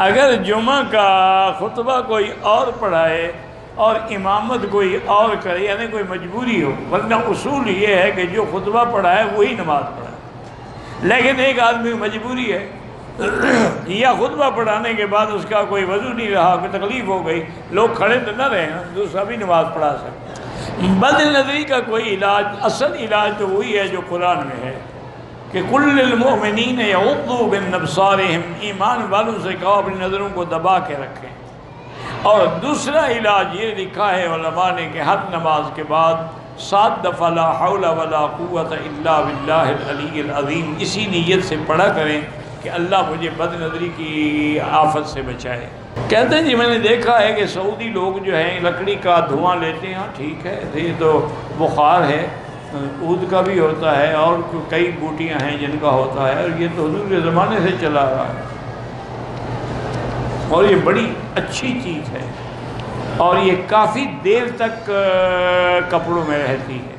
اگر جمعہ کا خطبہ کوئی اور پڑھائے اور امامت کوئی اور کرے، یعنی کوئی مجبوری ہو، ورنہ اصول یہ ہے کہ جو خطبہ پڑھائے وہی نماز پڑھائے، لیکن ایک آدمی مجبوری ہے یا خطبہ پڑھانے کے بعد اس کا کوئی وضو نہیں رہا، کوئی تکلیف ہو گئی، لوگ کھڑے تو نہ رہے، دوسرا بھی نماز پڑھا سکتے۔ بد نظری کا کوئی علاج، اصل علاج تو وہی ہے جو قرآن میں ہے کہ کل المؤمنین یغضوا من ابصارہم، ایمان والوں سے کہو اپنی نظروں کو دبا کے رکھیں۔ اور دوسرا علاج یہ لکھا ہے علماء نے کہ ہر نماز کے بعد 7 دفعہ لا حول ولا قوت الا باللہ العلی العظیم اسی نیت سے پڑھا کریں کہ اللہ مجھے بد نظری کی آفت سے بچائے۔ کہتے ہیں جی میں نے دیکھا ہے کہ سعودی لوگ جو ہیں لکڑی کا دھواں لیتے ہیں، ٹھیک ہے، یہ تو بخار ہے، عود کا بھی ہوتا ہے اور کئی بوٹیاں ہیں جن کا ہوتا ہے، اور یہ تو حضور کے زمانے سے چلا آ رہا ہے اور یہ بڑی اچھی چیز ہے اور یہ کافی دیر تک کپڑوں میں رہتی ہے۔